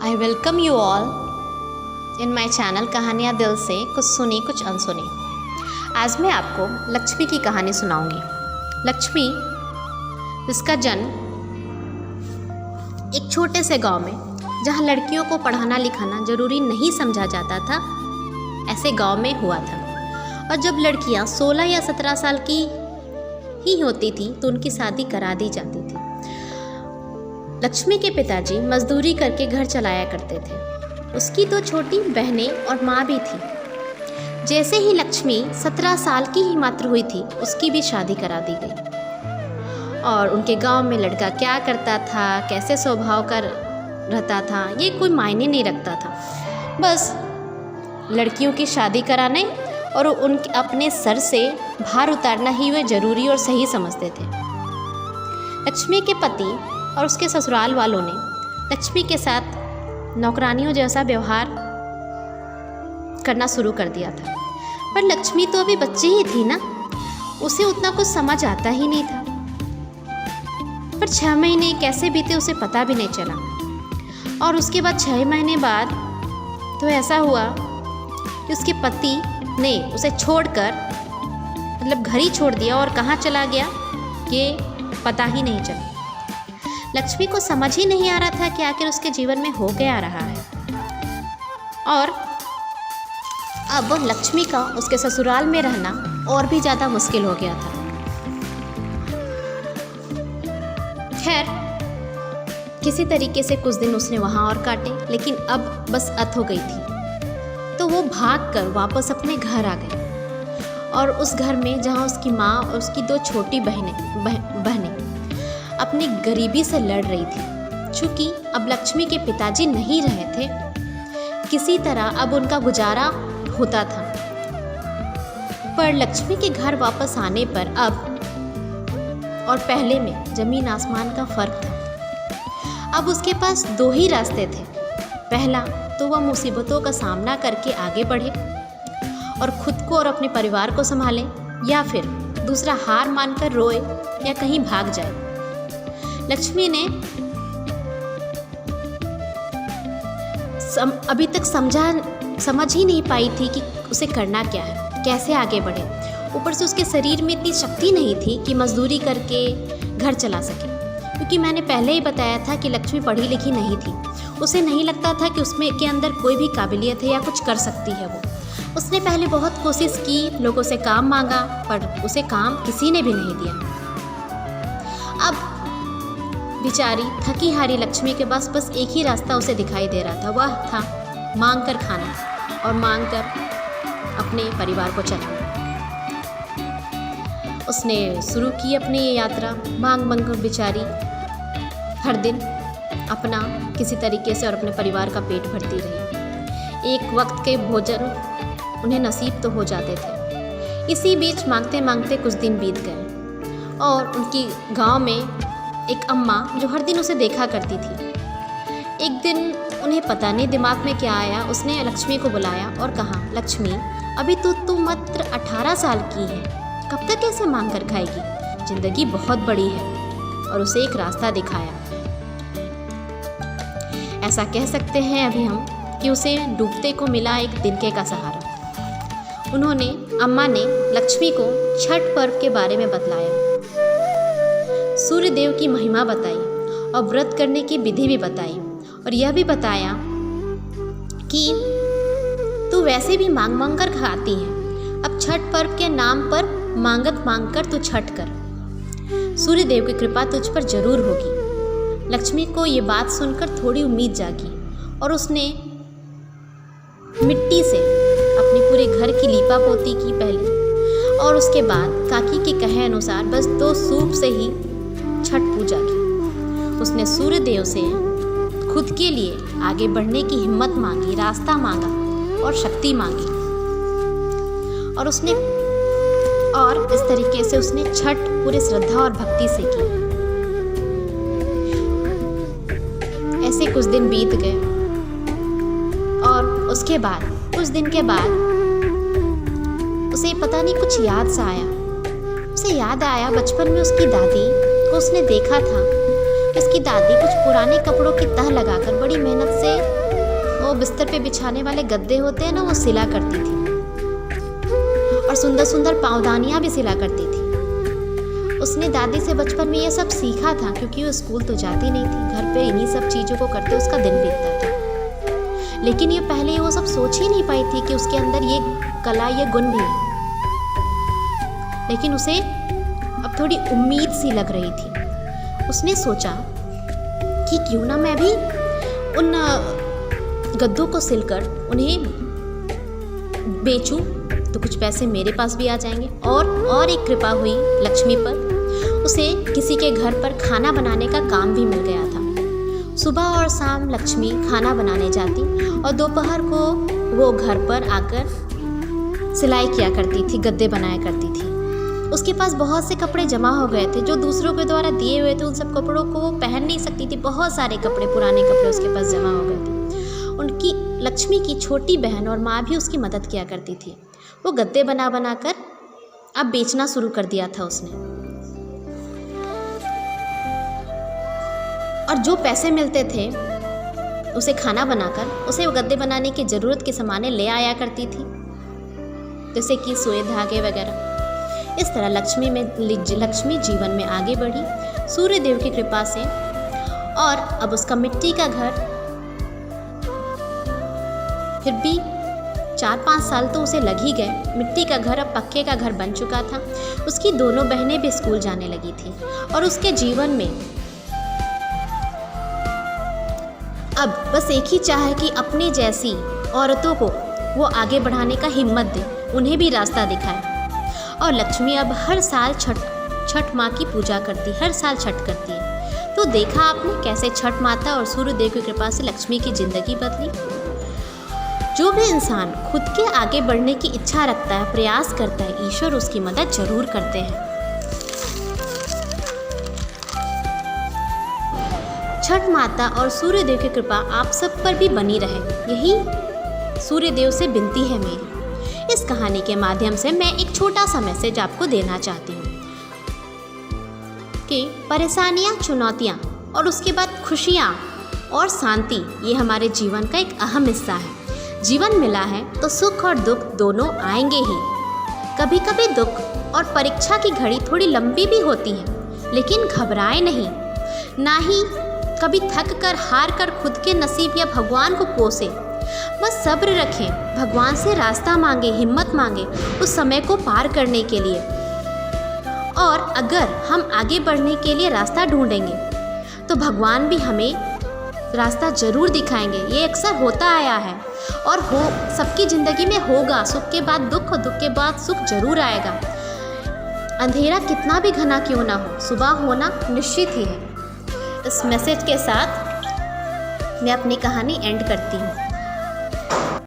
I welcome you all in my channel कहानियाँ दिल से कुछ सुनी कुछ अनसुनी। आज मैं आपको लक्ष्मी की कहानी सुनाऊंगी। लक्ष्मी, जिसका जन्म एक छोटे से गांव में जहां लड़कियों को पढ़ाना लिखाना जरूरी नहीं समझा जाता था, ऐसे गांव में हुआ था। और जब लड़कियां 16 या 17 साल की ही होती थी तो उनकी शादी करा दी जाती थी। लक्ष्मी के पिताजी मजदूरी करके घर चलाया करते थे। उसकी 2 छोटी बहनें और माँ भी थी। जैसे ही लक्ष्मी 17 साल की ही मात्र हुई थी, उसकी भी शादी करा दी गई। और उनके गांव में लड़का क्या करता था, कैसे स्वभाव का रहता था, ये कोई मायने नहीं रखता था। बस लड़कियों की शादी कराने और उनके अपने सर से भार उतारना ही वे जरूरी और सही समझते थे। लक्ष्मी के पति और उसके ससुराल वालों ने लक्ष्मी के साथ नौकरानियों जैसा व्यवहार करना शुरू कर दिया था। पर लक्ष्मी तो अभी बच्ची ही थी ना, उसे उतना कुछ समझ आता ही नहीं था। पर 6 महीने कैसे बीते उसे पता भी नहीं चला। और उसके बाद 6 महीने बाद तो ऐसा हुआ कि उसके पति ने उसे छोड़कर मतलब घर ही छोड़ दिया और कहाँ चला गया ये पता ही नहीं चला। लक्ष्मी को समझ ही नहीं आ रहा था कि आखिर उसके जीवन में हो क्या रहा है। और अब लक्ष्मी का उसके ससुराल में रहना और भी ज़्यादा मुश्किल हो गया था। खैर, किसी तरीके से कुछ दिन उसने वहाँ और काटे, लेकिन अब बस अत हो गई थी। तो वो भागकर वापस अपने घर आ गई। और उस घर में जहाँ उसकी माँ और उसकी 2 छोटी बहनें अपनी गरीबी से लड़ रही थी। चूँकि अब लक्ष्मी के पिताजी नहीं रहे थे, किसी तरह अब उनका गुजारा होता था। पर लक्ष्मी के घर वापस आने पर अब और पहले में ज़मीन आसमान का फ़र्क था। अब उसके पास 2 ही रास्ते थे। पहला तो वह मुसीबतों का सामना करके आगे बढ़े और खुद को और अपने परिवार को संभाले, या फिर दूसरा हार मानकर रोए या कहीं भाग जाए। लक्ष्मी ने अभी तक समझ ही नहीं पाई थी कि उसे करना क्या है, कैसे आगे बढ़े। ऊपर से उसके शरीर में इतनी शक्ति नहीं थी कि मजदूरी करके घर चला सके, क्योंकि मैंने पहले ही बताया था कि लक्ष्मी पढ़ी लिखी नहीं थी। उसे नहीं लगता था कि उसमें के अंदर कोई भी काबिलियत है या कुछ कर सकती है वो। उसने पहले बहुत कोशिश की, लोगों से काम मांगा, पर उसे काम किसी ने भी नहीं दिया। अब बेचारी थकी हारी लक्ष्मी के पास बस एक ही रास्ता उसे दिखाई दे रहा था, वह था मांग कर खाना और मांग कर अपने परिवार को चलाना। उसने शुरू की अपनी ये यात्रा। मांग मांग कर बेचारी हर दिन अपना किसी तरीके से और अपने परिवार का पेट भरती रही। एक वक्त के भोजन उन्हें नसीब तो हो जाते थे। इसी बीच मांगते मांगते कुछ दिन बीत गए और उनकी गांव में एक अम्मा जो हर दिन उसे देखा करती थी, एक दिन उन्हें पता नहीं दिमाग में क्या आया, उसने लक्ष्मी को बुलाया और कहा, लक्ष्मी, अभी तो तू मात्र 18 साल की है, कब तक ऐसे मांग कर खाएगी? जिंदगी बहुत बड़ी है। और उसे एक रास्ता दिखाया। ऐसा कह सकते हैं अभी हम कि उसे डूबते को मिला एक तिनके का सहारा। अम्मा ने लक्ष्मी को छठ पर्व के बारे में बतलाया, सूर्य देव की महिमा बताई और व्रत करने की विधि भी बताई। और यह भी बताया कि तू वैसे भी मांग मांग कर खाती है, अब छठ पर्व के नाम पर मांग कर तू छठ कर, सूर्य देव की कृपा तुझ पर जरूर होगी। लक्ष्मी को ये बात सुनकर थोड़ी उम्मीद जागी और उसने मिट्टी से अपने पूरे घर की लीपा पोती की पहले, और उसके बाद काकी के कहे अनुसार बस 2 सूप से ही छठ पूजा की। उसने सूर्य देव से खुद के लिए आगे बढ़ने की हिम्मत मांगी, रास्ता मांगा और शक्ति मांगी। और इस तरीके से उसने छठ पूरे श्रद्धा और भक्ति से की। ऐसे कुछ दिन बीत गए और उसके बाद कुछ दिन के बाद उसे पता नहीं कुछ याद सा आया। उसे याद आया बचपन में उसकी दादी को उसने देखा था। उसकी दादी कुछ पुराने कपड़ों की तह लगाकर बड़ी मेहनत से बिस्तर पे बिछाने वाले गद्दे होते हैं ना, वो सिला करती थी और सुंदर सुंदर पाँवदानियाँ भी सिला करती थी। उसने दादी से बचपन में ये सब सीखा था, क्योंकि वो स्कूल तो जाती नहीं थी, घर पे इन्हीं सब चीज़ों को करते उसका दिन बीतता था। लेकिन ये पहले वो सब सोच ही नहीं पाई थी कि उसके अंदर ये कला, ये गुण भी है। लेकिन उसे अब थोड़ी उम्मीद सी लग रही थी। उसने सोचा कि क्यों ना मैं भी उन गद्दों को सिलकर उन्हें बेचूं, तो कुछ पैसे मेरे पास भी आ जाएंगे। और एक कृपा हुई लक्ष्मी पर, उसे किसी के घर पर खाना बनाने का काम भी मिल गया था। सुबह और शाम लक्ष्मी खाना बनाने जाती और दोपहर को वो घर पर आकर सिलाई किया करती थी, गद्दे बनाया करती थी। उसके पास बहुत से कपड़े जमा हो गए थे जो दूसरों के द्वारा दिए हुए थे। उन सब कपड़ों को वो पहन नहीं सकती थी, बहुत सारे कपड़े, पुराने कपड़े उसके पास जमा हो गए थे। उनकी लक्ष्मी की छोटी बहन और माँ भी उसकी मदद किया करती थी। वो गद्दे बना बना कर अब बेचना शुरू कर दिया था उसने। और जो पैसे मिलते थे उसे खाना बनाकर उसे वो गद्दे बनाने की ज़रूरत के सामान ले आया करती थी, जैसे कि सुई, धागे वगैरह। इस तरह लक्ष्मी जीवन में आगे बढ़ी सूर्य देव की कृपा से। और अब उसका मिट्टी का घर, फिर भी 4-5 साल तो उसे लग ही गए। मिट्टी का घर अब पक्के का घर बन चुका था। उसकी दोनों बहनें भी स्कूल जाने लगी थी और उसके जीवन में अब बस एक ही चाह है कि अपने जैसी औरतों को वो आगे बढ़ाने का हिम्मत दे, उन्हें भी रास्ता दिखाए। और लक्ष्मी अब हर साल छठ माँ की पूजा करती, हर साल छठ करती है। तो देखा आपने कैसे छठ माता और सूर्य देव की कृपा से लक्ष्मी की ज़िंदगी बदली। जो भी इंसान खुद के आगे बढ़ने की इच्छा रखता है, प्रयास करता है, ईश्वर उसकी मदद जरूर करते हैं। छठ माता और सूर्य देव की कृपा आप सब पर भी बनी रहे, यही सूर्य देव से विनती है मेरी। इस कहानी के माध्यम से मैं एक छोटा सा मैसेज आपको देना चाहती हूँ कि परेशानियाँ, चुनौतियाँ और उसके बाद खुशियाँ और शांति, ये हमारे जीवन का एक अहम हिस्सा है। जीवन मिला है तो सुख और दुख दोनों आएंगे ही। कभी कभी दुख और परीक्षा की घड़ी थोड़ी लंबी भी होती है, लेकिन घबराए नहीं, ना ही कभी थक कर, हार कर खुद के नसीब या भगवान को कोसे। बस सब्र रखें, भगवान से रास्ता मांगे, हिम्मत मांगे उस समय को पार करने के लिए। और अगर हम आगे बढ़ने के लिए रास्ता ढूंढेंगे तो भगवान भी हमें रास्ता जरूर दिखाएंगे। ये अक्सर होता आया है और सबकी ज़िंदगी में होगा। सुख के बाद दुख और दुख के बाद सुख जरूर आएगा। अंधेरा कितना भी घना क्यों ना हो, सुबह होना निश्चित ही है। इस मैसेज के साथ मैं अपनी कहानी एंड करती हूँ।